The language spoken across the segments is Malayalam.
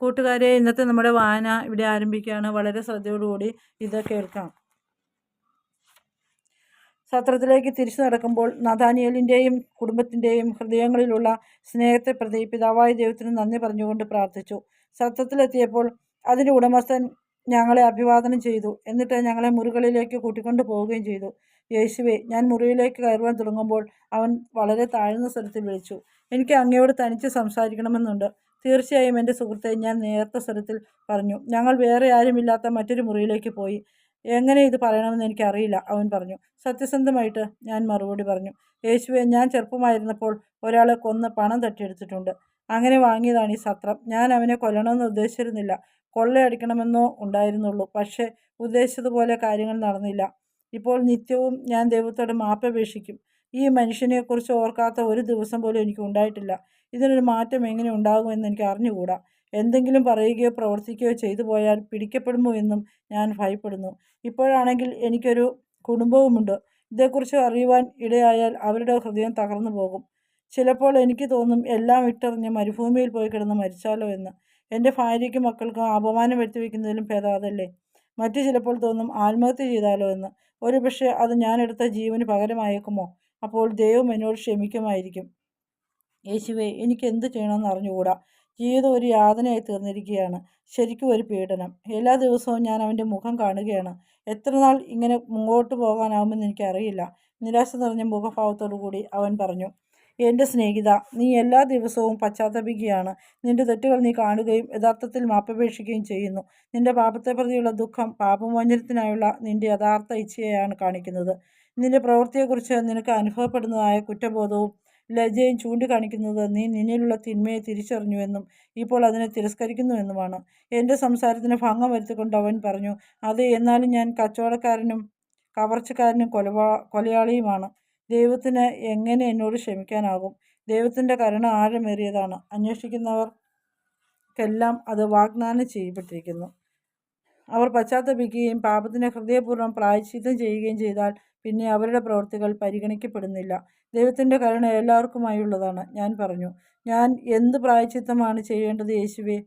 കൂട്ടുകാരെ, ഇന്നത്തെ നമ്മുടെ വായന ഇവിടെ ആരംഭിക്കുകയാണ്. വളരെ ശ്രദ്ധയോടുകൂടി ഇത് കേൾക്കാം. സത്രത്തിലേക്ക് തിരിച്ചു നടക്കുമ്പോൾ നഥാനിയേലിൻ്റെയും കുടുംബത്തിൻ്റെയും ഹൃദയങ്ങളിലുള്ള സ്നേഹത്തെ പ്രതി പിതാവായ ദൈവത്തിന് നന്ദി പറഞ്ഞുകൊണ്ട് പ്രാർത്ഥിച്ചു. സത്രത്തിലെത്തിയപ്പോൾ അതിൻ്റെ ഉടമസ്ഥൻ ഞങ്ങളെ അഭിവാദനം ചെയ്തു. എന്നിട്ട് ഞങ്ങളെ മുറികളിലേക്ക് കൂട്ടിക്കൊണ്ടു പോവുകയും ചെയ്തു. യേശുവേ, ഞാൻ മുറിയിലേക്ക് കയറുവാൻ തുടങ്ങുമ്പോൾ അവൻ വളരെ താഴ്ന്ന സ്വരത്തിൽ വിളിച്ചു, എനിക്ക് അങ്ങയോട് തനിച്ച് സംസാരിക്കണമെന്നുണ്ട്. തീർച്ചയായും എൻ്റെ സുഹൃത്തെ, ഞാൻ നേർത്ത സ്വരത്തിൽ പറഞ്ഞു. ഞങ്ങൾ വേറെ ആരുമില്ലാത്ത മറ്റൊരു മുറിയിലേക്ക് പോയി. എങ്ങനെ ഇത് പറയണമെന്ന് എനിക്കറിയില്ല, അവൻ പറഞ്ഞു. സത്യസന്ധമായിട്ട് ഞാൻ മറുപടി പറഞ്ഞു, യേശുവെ, ഞാൻ ചെറുപ്പമായിരുന്നപ്പോൾ ഒരാളെ കൊന്ന് പണം തട്ടിയെടുത്തിട്ടുണ്ട്. അങ്ങനെ വാങ്ങിയതാണ് ഈ സത്രം. ഞാൻ അവനെ കൊല്ലണമെന്ന് ഉദ്ദേശിച്ചിരുന്നില്ല, കൊള്ളയടിക്കണമെന്നോ ഉണ്ടായിരുന്നുള്ളൂ. പക്ഷേ ഉദ്ദേശിച്ചതുപോലെ കാര്യങ്ങൾ നടന്നില്ല. ഇപ്പോൾ നിത്യവും ഞാൻ ദൈവത്തോട് മാപ്പപേക്ഷിക്കും. ഈ മനുഷ്യനെക്കുറിച്ച് ഓർക്കാത്ത ഒരു ദിവസം പോലും എനിക്ക് ഉണ്ടായിട്ടില്ല. ഇതിനൊരു മാറ്റം എങ്ങനെ ഉണ്ടാകുമെന്ന് എനിക്ക് അറിഞ്ഞുകൂടാ. എന്തെങ്കിലും പറയുകയോ പ്രവർത്തിക്കുകയോ ചെയ്തു പോയാൽ പിടിക്കപ്പെടുമോ എന്നും ഞാൻ ഭയപ്പെടുന്നു. ഇപ്പോഴാണെങ്കിൽ എനിക്കൊരു കുടുംബവുമുണ്ട്. ഇതേക്കുറിച്ച് അറിയുവാൻ ഇടയായാൽ അവരുടെ ഹൃദയം തകർന്നു പോകും. ചിലപ്പോൾ എനിക്ക് തോന്നും, എല്ലാം ഇട്ടെറിഞ്ഞ് മരുഭൂമിയിൽ പോയി കിടന്ന് മരിച്ചാലോ എന്ന്. എൻ്റെ ഭാര്യയ്ക്കും മക്കൾക്കും അപമാനം വരുത്തിവെക്കുന്നതിലും ഭേദം അതല്ലേ. മറ്റു ചിലപ്പോൾ തോന്നും, ആത്മഹത്യ ചെയ്താലോ എന്ന്. ഒരുപക്ഷെ അത് ഞാനെടുത്ത ജീവന് പകരമായേക്കുമോ. അപ്പോൾ ദൈവം എന്നോട് ക്ഷമിക്കുമായിരിക്കും. യേശുവേ, എനിക്ക് എന്ത് ചെയ്യണമെന്ന് അറിഞ്ഞുകൂടാ. ജീവിതം ഒരു യാതനയായി തീർന്നിരിക്കുകയാണ്. ശരിക്കും ഒരു പീഡനം. എല്ലാ ദിവസവും ഞാൻ അവൻ്റെ മുഖം കാണുകയാണ്. എത്ര നാൾ ഇങ്ങനെ മുമ്പോട്ട് പോകാനാവുമെന്ന് എനിക്കറിയില്ല. നിരാശ നിറഞ്ഞ മുഖഭാവത്തോടു കൂടി അവൻ പറഞ്ഞു, എൻ്റെ സ്നേഹിത, നീ എല്ലാ ദിവസവും പശ്ചാത്തപിക്കുകയാണ്. നിന്റെ തെറ്റുകൾ നീ കാണുകയും യഥാർത്ഥത്തിൽ മാപ്പപേക്ഷിക്കുകയും ചെയ്യുന്നു. നിന്റെ പാപത്തെ പ്രതിയുള്ള ദുഃഖം പാപമോചനത്തിനായുള്ള നിന്റെ യഥാർത്ഥ ഇച്ഛയെയാണ് കാണിക്കുന്നത്. നിന്റെ പ്രവൃത്തിയെക്കുറിച്ച് നിനക്ക് അനുഭവപ്പെടുന്നതായ കുറ്റബോധവും ലജ്ജയും ചൂണ്ടിക്കാണിക്കുന്നത് നീ നിന്നിലുള്ള തിന്മയെ തിരിച്ചറിഞ്ഞുവെന്നും ഇപ്പോൾ അതിനെ തിരസ്കരിക്കുന്നുവെന്നുമാണ്. എൻ്റെ സംസാരത്തിന് ഭംഗം വരുത്തിക്കൊണ്ട് അവൻ പറഞ്ഞു, അതെ, എന്നാലും ഞാൻ കച്ചവടക്കാരനും കവർച്ചക്കാരനും കൊലയാളിയുമാണ്. ദൈവത്തിന് എങ്ങനെ എന്നോട് ക്ഷമിക്കാനാകും? ദൈവത്തിൻ്റെ കരുണ ആഴമേറിയതാണ്. അന്വേഷിക്കുന്നവർക്കെല്ലാം അത് വാഗ്ദാനം ചെയ്യപ്പെട്ടിരിക്കുന്നു. അവർ പശ്ചാത്തപിക്കുകയും പാപത്തിന് ഹൃദയപൂർവ്വം പ്രായശ്ചിത്തം ചെയ്യുകയും ചെയ്താൽ പിന്നെ അവരുടെ പ്രവൃത്തികൾ പരിഗണിക്കപ്പെടുന്നില്ല. ദൈവത്തിൻ്റെ കരുണ എല്ലാവർക്കുമായുള്ളതാണ്. ഞാൻ പറഞ്ഞു, ഞാൻ എന്ത് പ്രായശ്ചിത്തമാണ് ചെയ്യേണ്ടത് യേശുവേ?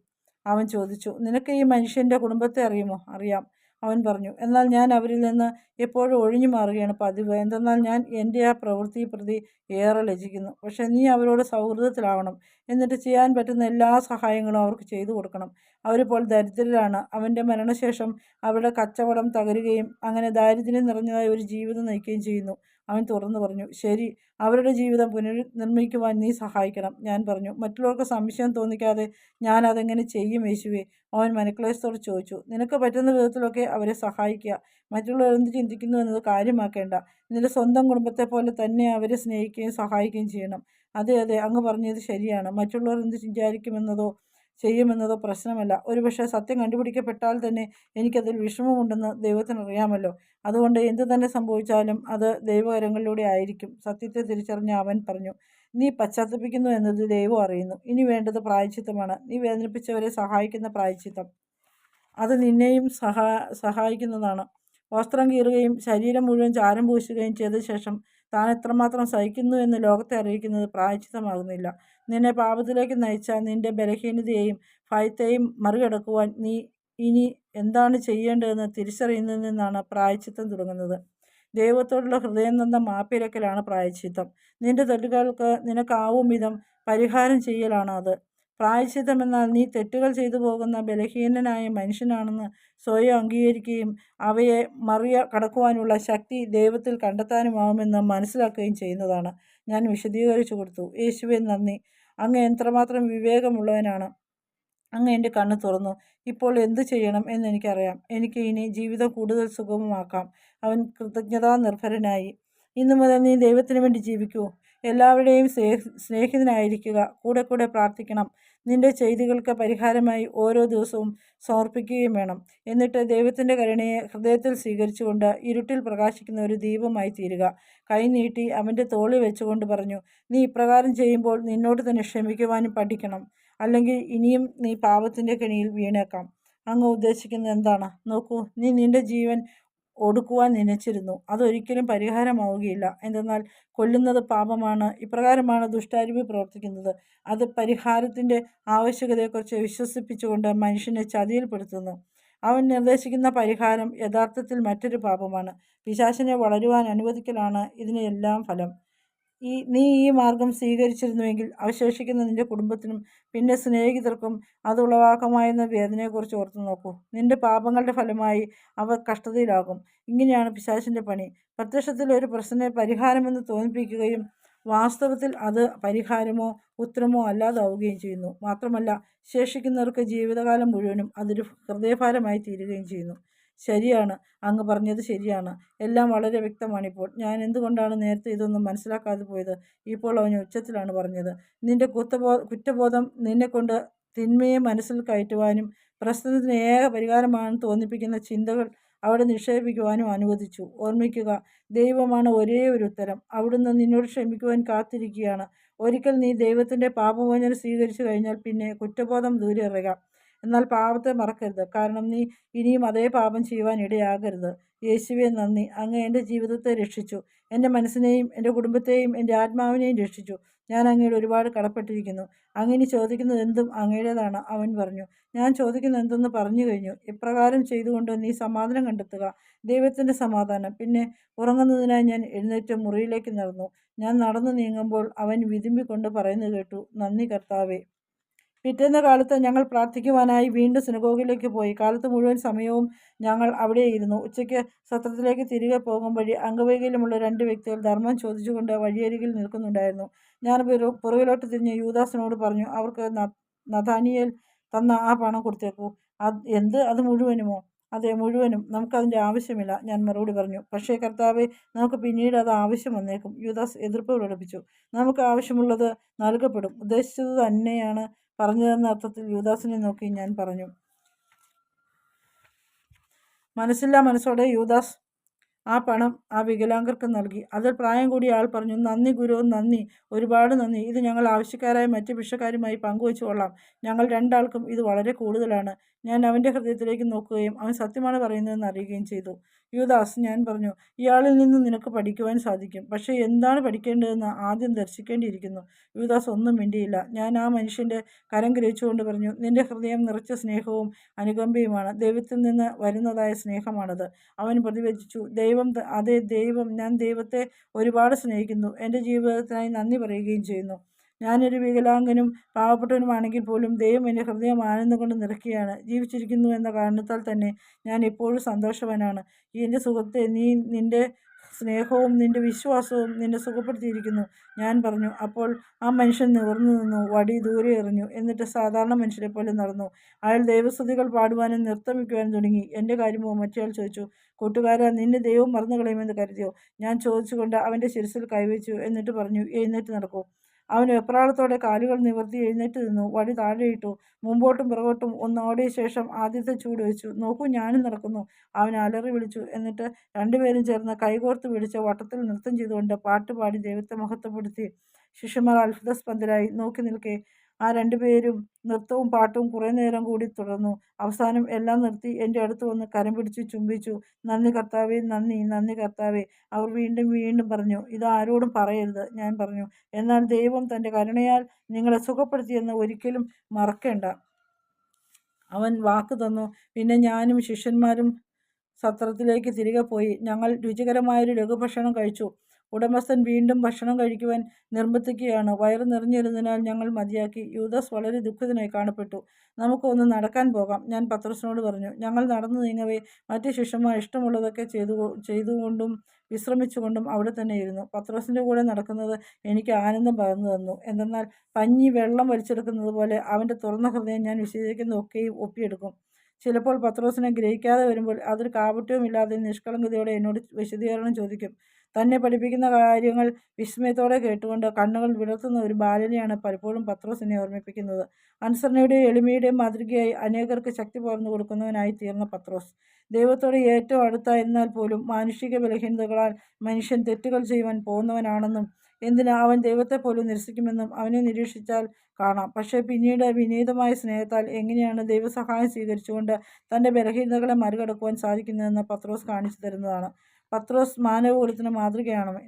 അവൻ ചോദിച്ചു. നിനക്ക് ഈ മനുഷ്യൻ്റെ കുടുംബത്തെ അറിയുമോ? അറിയാം, അവൻ പറഞ്ഞു. എന്നാൽ ഞാൻ അവരിൽ നിന്ന് എപ്പോഴും ഒഴിഞ്ഞു മാറുകയാണ് പതിവ്. എന്തെന്നാൽ ഞാൻ എൻ്റെ ആ പ്രവൃത്തി പ്രതി ഏറെ ലജ്ജിക്കുന്നു. പക്ഷേ നീ അവരോട് സൗഹൃദത്തിലാവണം. എന്നിട്ട് ചെയ്യാൻ പറ്റുന്ന എല്ലാ സഹായങ്ങളും അവർക്ക് ചെയ്തു കൊടുക്കണം. അവരിപ്പോൾ ദരിദ്രരാണ്. അവൻ്റെ മരണശേഷം അവരുടെ കച്ചവടം തകരുകയും അങ്ങനെ ദാരിദ്ര്യം നിറഞ്ഞതായ ഒരു ജീവിതം നയിക്കുകയും ചെയ്യുന്നു. അവൻ തുറന്നു പറഞ്ഞു, ശരി, അവരുടെ ജീവിതം പുനർനിർമ്മിക്കുവാൻ നീ സഹായിക്കണം. ഞാൻ പറഞ്ഞു, മറ്റുള്ളവർക്ക് സംശയം തോന്നിക്കാതെ ഞാൻ അതെങ്ങനെ ചെയ്യും യേശുവേ? അവൻ മനക്ലേശത്തോട് ചോദിച്ചു. നിനക്ക് പറ്റുന്ന വിധത്തിലൊക്കെ അവരെ സഹായിക്കുക. മറ്റുള്ളവർ എന്ത് ചിന്തിക്കുന്നു എന്നത് കാര്യമാക്കേണ്ട. നിന്റെ സ്വന്തം കുടുംബത്തെ പോലെ തന്നെ അവരെ സ്നേഹിക്കുകയും സഹായിക്കുകയും ചെയ്യണം. അതെ അതെ, അങ്ങ് പറഞ്ഞത് ശരിയാണ്. മറ്റുള്ളവർ എന്ത് വിചാരിക്കുമെന്നതോ ചെയ്യുമെന്നതോ പ്രശ്നമല്ല. ഒരുപക്ഷെ സത്യം കണ്ടുപിടിക്കപ്പെട്ടാൽ തന്നെ എനിക്കതിൽ വിഷമമുണ്ടെന്ന് ദൈവത്തിനറിയാമല്ലോ. അതുകൊണ്ട് എന്തു തന്നെ സംഭവിച്ചാലും അത് ദൈവകരങ്ങളിലൂടെ ആയിരിക്കും. സത്യത്തെ തിരിച്ചറിഞ്ഞ അവൻ പറഞ്ഞു, നീ പശ്ചാത്തപിക്കുന്നു എന്നത് ദൈവം അറിയുന്നു. ഇനി വേണ്ടത് പ്രായശ്ചിത്തമാണ്. നീ വേദനിപ്പിച്ചവരെ സഹായിക്കുന്ന പ്രായശ്ചിത്തം. അത് നിന്നെയും സഹായിക്കുന്നതാണ്. വസ്ത്രം കീറുകയും ശരീരം മുഴുവൻ ചാരം പൂശുകയും ചെയ്ത ശേഷം താൻ എത്രമാത്രം സഹിക്കുന്നു എന്ന് ലോകത്തെ അറിയിക്കുന്നത് പ്രായശ്ചിത്തമാകുന്നില്ല. നിന്നെ പാപത്തിലേക്ക് നയിച്ച നിന്റെ ബലഹീനതയെയും ഭയത്തെയും മറികടക്കുവാൻ നീ ഇനി എന്താണ് ചെയ്യേണ്ടതെന്ന് തിരിച്ചറിയുന്നതിൽ നിന്നാണ് പ്രായശ്ചിത്തം തുടങ്ങുന്നത്. ദൈവത്തോടുള്ള ഹൃദയം നൊന്ത മാപ്പിരക്കലാണ് പ്രായശ്ചിത്തം. നിന്റെ തെറ്റുകൾക്ക് നിനക്കാവും വിധം പരിഹാരം ചെയ്യലാണ് അത്. പ്രായശ്ചിത്തം എന്നാൽ നീ തെറ്റുകൾ ചെയ്തു പോകുന്ന ബലഹീനനായ മനുഷ്യനാണെന്ന് സ്വയം അംഗീകരിക്കുകയും അവയെ കടക്കുവാനുള്ള ശക്തി ദൈവത്തിൽ കണ്ടെത്താനുമാവുമെന്ന് മനസ്സിലാക്കുകയും ചെയ്യുന്നതാണ്. ഞാൻ വിശദീകരിച്ചു കൊടുത്തു. യേശുവേ, നന്ദി. അങ്ങ് എത്രമാത്രം വിവേകമുള്ളവനാണ്. അങ്ങ് എൻ്റെ കണ്ണ് തുറന്നു. ഇപ്പോൾ എന്തു ചെയ്യണം എന്നെനിക്കറിയാം. എനിക്ക് ഇനി ജീവിതം കൂടുതൽ സുഗമമാക്കാം. അവൻ കൃതജ്ഞതാനിർഭരനായി. ഇന്നു മുതൽ നീ ദൈവത്തിന് വേണ്ടി ജീവിക്കൂ. എല്ലാവരുടെയും സ്നേഹിതനായിരിക്കുക. കൂടെ കൂടെ പ്രാർത്ഥിക്കണം. നിന്റെ ചെയ്തികൾക്ക് പരിഹാരമായി ഓരോ ദിവസവും സമർപ്പിക്കുകയും വേണം. എന്നിട്ട് ദൈവത്തിൻ്റെ കരുണയെ ഹൃദയത്തിൽ സ്വീകരിച്ചുകൊണ്ട് ഇരുട്ടിൽ പ്രകാശിക്കുന്ന ഒരു ദീപമായി തീരുക. കൈ നീട്ടി അവൻ്റെ തോളിൽ വെച്ചുകൊണ്ട് പറഞ്ഞു, നീ ഇപ്രകാരം ചെയ്യുമ്പോൾ നിന്നോട് തന്നെ ക്ഷമിക്കുവാനും പഠിക്കണം. അല്ലെങ്കിൽ ഇനിയും നീ പാപത്തിൻ്റെ കെണിയിൽ വീണേക്കാം. അങ്ങ് ഉദ്ദേശിക്കുന്നത് എന്താണ്? നോക്കൂ, നീ നിന്റെ ജീവൻ ഒടുക്കുവാൻ നനച്ചിരുന്നു. അതൊരിക്കലും പരിഹാരമാവുകയില്ല. എന്തെന്നാൽ കൊല്ലുന്നത് പാപമാണ്. ഇപ്രകാരമാണ് ദുഷ്ടാരൂപി പ്രവർത്തിക്കുന്നത്. അത് പരിഹാരത്തിൻ്റെ ആവശ്യകതയെക്കുറിച്ച് വിശ്വസിപ്പിച്ചുകൊണ്ട് മനുഷ്യനെ ചതിയിൽപ്പെടുത്തുന്നു. അവൻ നിർദ്ദേശിക്കുന്ന പരിഹാരം യഥാർത്ഥത്തിൽ മറ്റൊരു പാപമാണ്. പിശാചിനെ വളരുവാൻ അനുവദിക്കലാണ് ഇതിന് എല്ലാം ഫലം. നീ ഈ മാർഗം സ്വീകരിച്ചിരുന്നുവെങ്കിൽ അവശേഷിക്കുന്ന നിന്റെ കുടുംബത്തിനും പിന്നെ സ്നേഹിതർക്കും അത് ഉളവാക്കമായിരുന്ന വേദനയെക്കുറിച്ച് ഓർത്തു നോക്കൂ. നിന്റെ പാപങ്ങളുടെ ഫലമായി അവർ കഷ്ടതയിലാകും. ഇങ്ങനെയാണ് പിശാചിൻ്റെ പണി. പ്രത്യക്ഷത്തിൽ ഒരു പ്രശ്നം പരിഹാരമെന്ന് തോന്നിപ്പിക്കുകയും വാസ്തവത്തിൽ അത് പരിഹാരമോ ഉത്തരമോ അല്ലാതാവുകയും ചെയ്യുന്നു. മാത്രമല്ല, ശേഷിക്കുന്നവർക്ക് ജീവിതകാലം മുഴുവനും അതൊരു ഹൃദയഭാരമായി തീരുകയും ചെയ്യുന്നു. ശരിയാണ്, അങ്ങ് പറഞ്ഞത് ശരിയാണ്. എല്ലാം വളരെ വ്യക്തമാണിപ്പോൾ. ഞാൻ എന്തുകൊണ്ടാണ് നേരത്തെ ഇതൊന്നും മനസ്സിലാക്കാതെ പോയത്? ഇപ്പോൾ അവൻ ഉച്ചത്തിലാണ് പറഞ്ഞത്. നിന്റെ കുറ്റബോധം നിന്നെക്കൊണ്ട് തിന്മയെ മനസ്സിൽ കയറ്റുവാനും പ്രശ്നത്തിന് ഏക പരിഹാരമാണെന്ന് തോന്നിപ്പിക്കുന്ന ചിന്തകൾ അവിടെ നിക്ഷേപിക്കുവാനും അനുവദിച്ചു. ഓർമ്മിക്കുക, ദൈവമാണ് ഒരേ ഒരു ഉത്തരം. അവിടുന്ന് നിന്നോട് ക്ഷമിക്കുവാൻ കാത്തിരിക്കുകയാണ്. ഒരിക്കൽ നീ ദൈവത്തിൻ്റെ പാപമോചനം സ്വീകരിച്ചു കഴിഞ്ഞാൽ പിന്നെ കുറ്റബോധം ദൂരെ എറിയുക. എന്നാൽ പാപത്തെ മറക്കരുത്, കാരണം നീ ഇനിയും അതേ പാപം ചെയ്യുവാൻ ഇടയാകരുത്. യേശുവേ നന്ദി, അങ്ങ് എൻ്റെ ജീവിതത്തെ രക്ഷിച്ചു. എൻ്റെ മനസ്സിനെയും എൻ്റെ കുടുംബത്തെയും എൻ്റെ ആത്മാവിനെയും രക്ഷിച്ചു. ഞാൻ അങ്ങയോട് ഒരുപാട് കടപ്പെട്ടിരിക്കുന്നു. അങ്ങനെ ചോദിക്കുന്നത് എന്തും അങ്ങയുടേതാണ്. അവൻ പറഞ്ഞു, ഞാൻ ചോദിക്കുന്നത് എന്തെന്ന് പറഞ്ഞു കഴിഞ്ഞു. ഇപ്രകാരം ചെയ്തുകൊണ്ട് നീ സമാധാനം കണ്ടെത്തുക, ദൈവത്തിൻ്റെ സമാധാനം. പിന്നെ ഉറങ്ങുന്നതിനായി ഞാൻ എഴുന്നേറ്റ് മുറിയിലേക്ക് നടന്നു. ഞാൻ നടന്നു നീങ്ങുമ്പോൾ അവൻ വിതുമ്പിക്കൊണ്ട് പറയുന്നത് കേട്ടു, നന്ദി കർത്താവേ. പിറ്റേന്ന് കാലത്ത് ഞങ്ങൾ പ്രാർത്ഥിക്കുവാനായി വീണ്ടും സിനഗോഗിലേക്ക് പോയി. കാലത്ത് മുഴുവൻ സമയവും ഞങ്ങൾ അവിടെയിരുന്നു. ഉച്ചയ്ക്ക് സത്രത്തിലേക്ക് തിരികെ പോകും വഴി അംഗവൈകല്യമുള്ള 2 വ്യക്തികൾ ധർമ്മം ചോദിച്ചുകൊണ്ട് വഴിയരികിൽ നിൽക്കുന്നുണ്ടായിരുന്നു. ഞാൻ പുറകിലോട്ട് തിരിഞ്ഞ് യൂദാസിനോട് പറഞ്ഞു, അവർക്ക് നഥാനിയേൽ തന്ന ആ പണം കൊടുത്തേക്കൂ. എന്ത്, അത് മുഴുവനുമോ? അതെ, മുഴുവനും. നമുക്കതിൻ്റെ ആവശ്യമില്ല, ഞാൻ മറുപടി പറഞ്ഞു. പക്ഷേ കർത്താവേ, നമുക്ക് പിന്നീട് അത് ആവശ്യം വന്നേക്കും. യൂദാസ് എതിർപ്പ് പ്രകടിപ്പിച്ചു. നമുക്ക് ആവശ്യമുള്ളത് നൽകപ്പെടും. ഉദ്ദേശിച്ചത് തന്നെയാണ് പറഞ്ഞതെന്ന അർത്ഥത്തിൽ യൂദാസിനെ നോക്കി ഞാൻ പറഞ്ഞു. മനസ്സില്ലാ മനസ്സോടെ യൂദാസ് ആ പണം ആ വികലാംഗർക്ക് നൽകി. അതിൽ പ്രായം കൂടിയ ആൾ പറഞ്ഞു, നന്ദി ഗുരു, നന്ദി, ഒരുപാട് നന്ദി. ഇത് ഞങ്ങൾ ആവശ്യക്കാരായ മറ്റ് ഭിക്ഷക്കാരുമായി പങ്കുവെച്ചു കൊള്ളാം. ഞങ്ങൾ 2 ആൾക്കും ഇത് വളരെ കൂടുതലാണ്. ഞാൻ അവൻ്റെ ഹൃദയത്തിലേക്ക് നോക്കുകയും അവൻ സത്യമാണ് പറയുന്നതെന്ന് അറിയുകയും ചെയ്തു. യൂദാസ്, ഞാൻ പറഞ്ഞു, ഇയാളിൽ നിന്ന് നിനക്ക് പഠിക്കുവാൻ സാധിക്കും. പക്ഷേ എന്താണ് പഠിക്കേണ്ടതെന്ന് ആദ്യം ദർശിക്കേണ്ടിയിരിക്കുന്നു. യൂദാസ് ഒന്നും മിണ്ടിയില്ല. ഞാൻ ആ മനുഷ്യൻ്റെ കരം ഗ്രഹിച്ചുകൊണ്ട് പറഞ്ഞു, നിന്റെ ഹൃദയം നിറച്ച സ്നേഹവും അനുകമ്പയുമാണ്. ദൈവത്തിൽ നിന്ന് വരുന്നതായ സ്നേഹമാണത്. അവൻ പ്രതിവചിച്ചു, അതെ ദൈവം, ഞാൻ ദൈവത്തെ ഒരുപാട് സ്നേഹിക്കുന്നു. എൻ്റെ ജീവിതത്തിനായി നന്ദി പറയുകയും ചെയ്യുന്നു. ഞാനൊരു വികലാംഗനും പാവപ്പെട്ടവനുമാണെങ്കിൽ പോലും ദൈവം എൻ്റെ ഹൃദയം ആനന്ദം കൊണ്ട് നിറയ്ക്കുകയാണ്. ജീവിച്ചിരിക്കുന്നു എന്ന കാരണത്താൽ തന്നെ ഞാൻ എപ്പോഴും സന്തോഷവാനാണ്. എൻ്റെ സുഹൃത്തെ, നിൻ്റെ സ്നേഹവും നിൻ്റെ വിശ്വാസവും നിന്നെ സുഖപ്പെടുത്തിയിരിക്കുന്നു, ഞാൻ പറഞ്ഞു. അപ്പോൾ ആ മനുഷ്യൻ നിവർന്നു നിന്നു, വടി ദൂരെ എറിഞ്ഞു, എന്നിട്ട് സാധാരണ മനുഷ്യരെ പോലെ നടന്നു. അയാൾ ദൈവസ്തുതികൾ പാടുവാനും നൃത്തം വയ്ക്കുവാനും തുടങ്ങി. എൻ്റെ കാര്യമോ? മറ്റേയാൾ ചോദിച്ചു. കൂട്ടുകാരാ, നിന്നെ ദൈവം മറന്നു കളയുമെന്ന് കരുതിയോ? ഞാൻ ചോദിച്ചുകൊണ്ട് അവൻ്റെ ശിരസിൽ കൈവച്ചു. എന്നിട്ട് പറഞ്ഞു, എഴുന്നേറ്റ് നടക്കൂ. അവൻ വെപ്രാളത്തോടെ കാലുകൾ നിവർത്തി എഴുന്നേറ്റ് നിന്നു. വടി താഴെയിട്ടു. മുമ്പോട്ടും പുറകോട്ടും ഒന്നോടിയ ശേഷം ആദ്യത്തെ ചൂട് വെച്ചു. നോക്കൂ, ഞാനും നടക്കുന്നു, അവൻ അലറി വിളിച്ചു. എന്നിട്ട് 2 പേരും ചേർന്ന് കൈകോർത്ത് പിടിച്ച് വട്ടത്തിൽ നൃത്തം ചെയ്തുകൊണ്ട് പാട്ടുപാടി ദൈവത്തെ മഹത്വപ്പെടുത്തി. ശിഷ്യന്മാർ അത്ഭുതസ്പന്ദരായി നോക്കി നിൽക്കെ ആ 2 പേരും നൃത്തവും പാട്ടും കുറേ നേരം കൂടി തുടർന്നു. അവസാനം എല്ലാം നിർത്തി എൻ്റെ അടുത്ത് വന്ന് കരം പിടിച്ച് ചുംബിച്ചു. നന്ദി കർത്താവേ, നന്ദി, നന്ദി കർത്താവേ. അവർ വീണ്ടും വീണ്ടും പറഞ്ഞു. ഇത് ആരോടും പറയരുത്, ഞാൻ പറഞ്ഞു. എന്നാൽ ദൈവം തൻ്റെ കരുണയാൽ നിങ്ങളെ സുഖപ്പെടുത്തിയെന്ന് ഒരിക്കലും മറക്കേണ്ട. അവൻ വാക്ക് തന്നു. പിന്നെ ഞാനും ശിഷ്യന്മാരും സത്രത്തിലേക്ക് തിരികെ പോയി. ഞങ്ങൾ രുചികരമായൊരു ലഘുഭക്ഷണം കഴിച്ചു. ഉടമസ്ഥൻ വീണ്ടും ഭക്ഷണം കഴിക്കുവാൻ നിർബന്ധിക്കുകയാണ്. വയറ് നിറഞ്ഞിരുന്നതിനാൽ ഞങ്ങൾ മതിയാക്കി. യൂദാസ് വളരെ ദുഃഖിതനായി കാണപ്പെട്ടു. നമുക്ക് ഒന്ന് നടക്കാൻ പോകാം, ഞാൻ പത്രോസിനോട് പറഞ്ഞു. ഞങ്ങൾ നടന്നു നീങ്ങവേ മറ്റ് ശിഷ്യന്മാർ ഇഷ്ടമുള്ളതൊക്കെ ചെയ്തുകൊണ്ടും വിശ്രമിച്ചുകൊണ്ടും അവിടെ തന്നെ ഇരുന്നു. പത്രോസിൻ്റെ കൂടെ നടക്കുന്നത് എനിക്ക് ആനന്ദം പകർന്നു തന്നു. എന്തെന്നാൽ പഞ്ഞി വെള്ളം വലിച്ചെടുക്കുന്നത് പോലെ അവൻ്റെ തുറന്ന ഹൃദയം ഞാൻ വിശദീകരിക്കുന്നതൊക്കെയും ഒപ്പിയെടുക്കും. ചിലപ്പോൾ പത്രോസിനെ ഗ്രഹിക്കാതെ വരുമ്പോൾ അതൊരു കാപട്യവുമില്ലാതെ നിഷ്കളങ്കതയോടെ എന്നോട് വിശദീകരണം ചോദിക്കും. തന്നെ പഠിപ്പിക്കുന്ന കാര്യങ്ങൾ വിസ്മയത്തോടെ കേട്ടുകൊണ്ട് കണ്ണുകൾ വിടർത്തുന്ന ഒരു ബാലനെയാണ് പലപ്പോഴും പത്രോസ് എന്നെ ഓർമ്മിപ്പിക്കുന്നത്. അനുസരണയുടെയും എളിമയുടെയും മാതൃകയായി അനേകർക്ക് ശക്തി പകർന്നു കൊടുക്കുന്നവനായി തീർന്ന പത്രോസ്. ദൈവത്തോട് ഏറ്റവും അടുത്തായിരുന്നാൽ പോലും മാനുഷിക ബലഹീനതകളാൽ മനുഷ്യൻ തെറ്റുകൾ ചെയ്യുവാൻ പോകുന്നവനാണെന്നും എന്തിനാ അവൻ ദൈവത്തെ പോലും നിരസിക്കുമെന്നും അവനെ നിരീക്ഷിച്ചാൽ കാണാം. പക്ഷേ പിന്നീട് വിനീതമായ സ്നേഹത്താൽ എങ്ങനെയാണ് ദൈവസഹായം സ്വീകരിച്ചുകൊണ്ട് തൻ്റെ ബലഹീനതകളെ മറികടക്കുവാൻ സാധിക്കുന്നതെന്ന് പത്രോസ് കാണിച്ചു തരുന്നതാണ്. പത്രോസ് മാനവകുലത്തിന് മാതൃകയാണ്.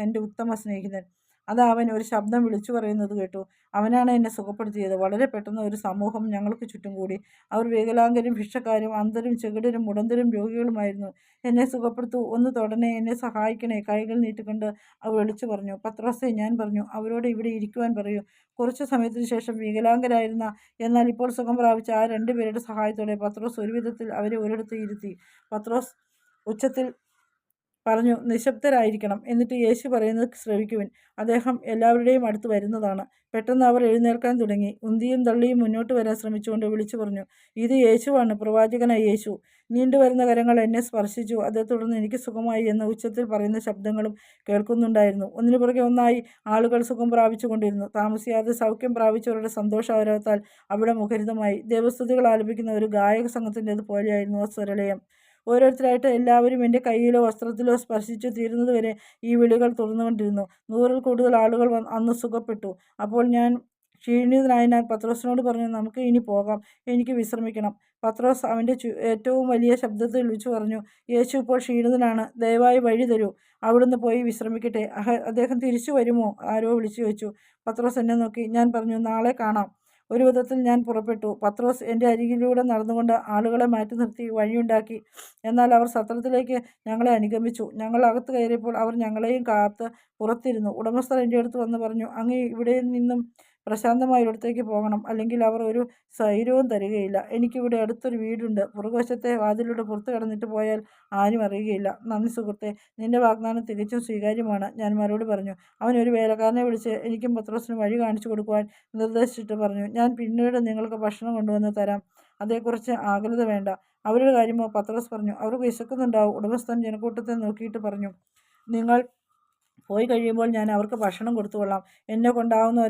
എൻ്റെ ഉത്തമ സ്നേഹിതൻ. അതാ അവൻ ഒരു ശബ്ദം വിളിച്ചു പറയുന്നത് കേട്ടു. അവനാണ് എന്നെ സുഖപ്പെടുത്തിയത്. വളരെ പെട്ടെന്ന് ഒരു സമൂഹം ഞങ്ങൾക്ക് ചുറ്റും കൂടി. അവർ വികലാംഗരും ഭിക്ഷക്കാരും അന്ധരും ചെകിടരും മുടന്തരും രോഗികളുമായിരുന്നു. എന്നെ സുഖപ്പെടുത്തൂ, ഒന്ന് തൊടണേ, എന്നെ സഹായിക്കണേ. കൈകൾ നീട്ടിക്കൊണ്ട് അവർ വിളിച്ചു പറഞ്ഞു. പത്രോസേ, ഞാൻ പറഞ്ഞു, അവരോട് ഇവിടെ ഇരിക്കുവാൻ പറയൂ. കുറച്ചു സമയത്തിന് ശേഷം വികലാംഗരായിരുന്ന എന്നാൽ ഇപ്പോൾ സുഖം പ്രാപിച്ച ആ 2 പേരുടെ സഹായത്തോടെ പത്രോസ് ഒരു വിധത്തിൽ അവരെ ഒരിടത്ത് ഇരുത്തി. പത്രോസ് ഉച്ചത്തിൽ പറഞ്ഞു, നിശബ്ദരായിരിക്കണം. എന്നിട്ട് യേശു പറയുന്നത് ശ്രവിക്കുവിൻ. അദ്ദേഹം എല്ലാവരുടെയും അടുത്ത് വരുന്നതാണ്. പെട്ടെന്ന് അവർ എഴുന്നേൽക്കാൻ തുടങ്ങി. ഉന്തിയും തള്ളിയും മുന്നോട്ട് വരാൻ ശ്രമിച്ചുകൊണ്ട് വിളിച്ചു പറഞ്ഞു, ഇത് യേശുവാണ്, പ്രവാചകനായ യേശു. നീണ്ടുവരുന്ന കരങ്ങൾ എന്നെ സ്പർശിച്ചു. അതേ തുടർന്ന് എനിക്ക് സുഖമായി എന്ന ഉച്ചത്തിൽ പറയുന്ന ശബ്ദങ്ങളും കേൾക്കുന്നുണ്ടായിരുന്നു. ഒന്നിനു പുറകെ ഒന്നായി ആളുകൾ സുഖം പ്രാപിച്ചു കൊണ്ടിരുന്നു. താമസിയാതെ സൗഖ്യം പ്രാപിച്ചവരുടെ സന്തോഷാരവത്താൽ അവിടെ മുഖരിതമായി. ദേവസ്തുതികൾ ആലപിക്കുന്ന ഒരു ഗായക സംഘത്തിൻ്റെത് പോലെയായിരുന്നു ആ സ്വരലയം. ഓരോരുത്തരായിട്ട് എല്ലാവരും എൻ്റെ കയ്യിലോ വസ്ത്രത്തിലോ സ്പർശിച്ചു തീരുന്നതുവരെ ഈ വിളികൾ തുടർന്നുകൊണ്ടിരുന്നു. 100-ൽ കൂടുതൽ ആളുകൾ അന്ന് സുഖപ്പെട്ടു. അപ്പോൾ ഞാൻ ക്ഷീണിതനായതിനാൽ പത്രോസിനോട് പറഞ്ഞു, നമുക്ക് ഇനി പോകാം, എനിക്ക് വിശ്രമിക്കണം. പത്രോസ് അവൻ്റെ ഏറ്റവും വലിയ ശബ്ദത്തിൽ വിളിച്ചു പറഞ്ഞു, യേശു ഇപ്പോൾ ക്ഷീണിതനാണ്, ദയവായി വഴി തരൂ, അവിടുന്ന് പോയി വിശ്രമിക്കട്ടെ. അദ്ദേഹം തിരിച്ചു വരുമോ? ആരോ വിളിച്ചു ചോദിച്ചു. പത്രോസ് എന്നെ നോക്കി. ഞാൻ പറഞ്ഞു, നാളെ കാണാം. ഒരു വിധത്തിൽ ഞാൻ പുറപ്പെട്ടു. പത്രോസ് എൻ്റെ അരികിലൂടെ നടന്നുകൊണ്ട് ആളുകളെ മാറ്റി നിർത്തി വഴിയുണ്ടാക്കി. എന്നാൽ അവർ സത്രത്തിലേക്ക് ഞങ്ങളെ അനുഗമിച്ചു. ഞങ്ങൾ അകത്ത് കയറിയപ്പോൾ അവർ ഞങ്ങളെയും കാത്ത് പുറത്തിരുന്നു. ഉടമസ്ഥർ എൻ്റെ അടുത്ത് വന്ന് പറഞ്ഞു, അങ്ങ് ഇവിടെ നിന്നും പ്രശാന്തമായ ഒരിടത്തേക്ക് പോകണം, അല്ലെങ്കിൽ അവർ ഒരു സൈര്യവും തരികയില്ല. എനിക്കിവിടെ അടുത്തൊരു വീടുണ്ട്. പുറകുവശത്തെ വാതിലൂടെ പുറത്ത് കടന്നിട്ട് പോയാൽ ആരും അറിയുകയില്ല. നന്ദി സുഹൃത്തെ, നിന്റെ വാഗ്ദാനം തികച്ചും സ്വീകാര്യമാണ്, ഞാൻ മറുപടി പറഞ്ഞു. അവൻ ഒരു വേലക്കാരനെ വിളിച്ച് എനിക്കും പത്രോസിനും വഴി കാണിച്ചു കൊടുക്കുവാൻ നിർദ്ദേശിച്ചിട്ട് പറഞ്ഞു, ഞാൻ പിന്നീട് നിങ്ങൾക്ക് ഭക്ഷണം കൊണ്ടുവന്ന് തരാം, അതേക്കുറിച്ച് ആകുലത വേണ്ട. അവരുടെ കാര്യമോ? പത്രോസ് പറഞ്ഞു, അവർക്ക് വിശക്കുന്നുണ്ടാവും. ഉടമസ്ഥൻ ജനക്കൂട്ടത്തെ നോക്കിയിട്ട് പറഞ്ഞു, നിങ്ങൾ പോയി കഴിയുമ്പോൾ ഞാൻ അവർക്ക് ഭക്ഷണം കൊടുത്തുകൊള്ളാം. എന്നെ കൊണ്ടാവുന്ന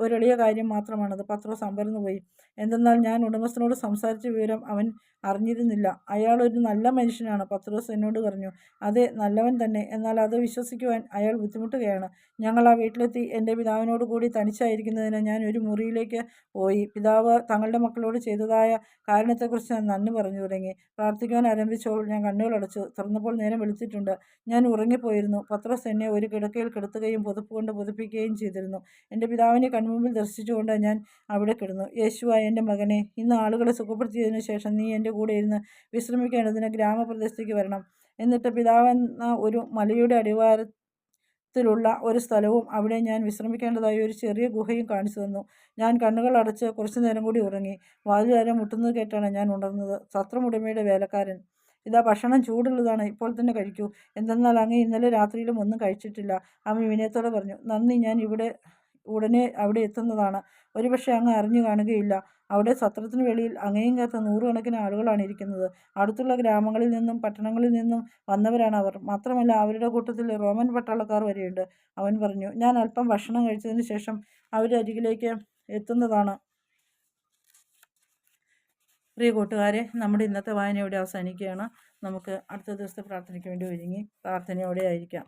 ഒരെളിയ കാര്യം മാത്രമാണത്. പത്രോസ് അമ്പരന്ന് പോയി. എന്തെന്നാൽ ഞാൻ ഉടമസ്ഥനോട് സംസാരിച്ച വിവരം അവൻ അറിഞ്ഞിരുന്നില്ല. അയാൾ ഒരു നല്ല മനുഷ്യനാണ്, പത്രോസ് എന്നോട് പറഞ്ഞു. അതെ, നല്ലവൻ തന്നെ. എന്നാൽ അത് വിശ്വസിക്കുവാൻ അയാൾ ബുദ്ധിമുട്ടുകയാണ്. ഞങ്ങൾ ആ വീട്ടിലെത്തി. എൻ്റെ പിതാവിനോട് കൂടി തനിച്ചായിരിക്കുന്നതിന് ഞാൻ ഒരു മുറിയിലേക്ക് പോയി. പിതാവ് തങ്ങളുടെ മക്കളോട് ചെയ്തതായ കാരണത്തെക്കുറിച്ച് ഞാൻ നന്ദി പറഞ്ഞു തുടങ്ങി. പ്രാർത്ഥിക്കുവാൻ ആരംഭിച്ചപ്പോൾ ഞാൻ കണ്ണുകളടച്ചു. തുറന്നപ്പോൾ നേരം വെളുത്തിട്ടുണ്ട്. ഞാൻ ഉറങ്ങിപ്പോയിരുന്നു. പത്രോസ് എന്നെ ഒരു കിടക്കയിൽ കിടത്തുകയും പുതപ്പ് കൊണ്ട് പുതപ്പിക്കുകയും ചെയ്തിരുന്നു. എൻ്റെ പിതാവിനെ കൺമുമ്പിൽ ദർശിച്ചുകൊണ്ട് ഞാൻ അവിടെ കിടന്നു. യേശുവായ എൻ്റെ മകനെ, ഇന്ന് ആളുകളെ സുഖപ്പെടുത്തിയതിനു ശേഷം നീ എൻ്റെ കൂടെ ഇരുന്ന് വിശ്രമിക്കേണ്ടതിന് ഗ്രാമപ്രദേശത്തേക്ക് വരണം. എന്നിട്ട് പിതാവെന്ന ഒരു മലയുടെ അടിവാരത്തിലുള്ള ഒരു സ്ഥലവും അവിടെ ഞാൻ വിശ്രമിക്കേണ്ടതായ ഒരു ചെറിയ ഗുഹയും കാണിച്ചു തന്നു. ഞാൻ കണ്ണുകൾ അടച്ച് കുറച്ചു നേരം കൂടി ഉറങ്ങി. വാതിലാരം മുട്ടുന്നത് കേട്ടാണ് ഞാൻ ഉണർന്നത്. സത്രമുടമയുടെ വേലക്കാരൻ, ഇതാ ഭക്ഷണം ചൂടുള്ളതാണ്, ഇപ്പോൾ തന്നെ കഴിക്കൂ. എന്തെന്നാൽ അങ്ങ് ഇന്നലെ രാത്രിയിലും ഒന്നും കഴിച്ചിട്ടില്ല. അവൻ വിനയത്തോടെ പറഞ്ഞു, നന്ദി, ഞാൻ ഉടനെ അവിടെ എത്തുന്നതാണ്. ഒരുപക്ഷെ അങ്ങ് അറിഞ്ഞു കാണുകയില്ല. അവിടെ സത്രത്തിന് വെളിയിൽ അങ്ങയും കാത്ത 100 കണക്കിന് ആളുകളാണ് ഇരിക്കുന്നത്. അടുത്തുള്ള ഗ്രാമങ്ങളിൽ നിന്നും പട്ടണങ്ങളിൽ നിന്നും വന്നവരാണ് അവർ. മാത്രമല്ല അവരുടെ കൂട്ടത്തിൽ റോമൻ പട്ടാളക്കാർ വരെയുണ്ട്. അവൻ പറഞ്ഞു, ഞാൻ അല്പം ഭക്ഷണം കഴിച്ചതിന് ശേഷം അവരുടെ അരികിലേക്ക് എത്തുന്നതാണ്. പ്രിയ കൂട്ടുകാരെ, നമ്മുടെ ഇന്നത്തെ വായന ഇവിടെ അവസാനിക്കുകയാണ്. നമുക്ക് അടുത്ത ദിവസത്തെ പ്രാർത്ഥനയ്ക്ക് വേണ്ടി ഒരുങ്ങി പ്രാർത്ഥനയോടെ ആയിരിക്കാം.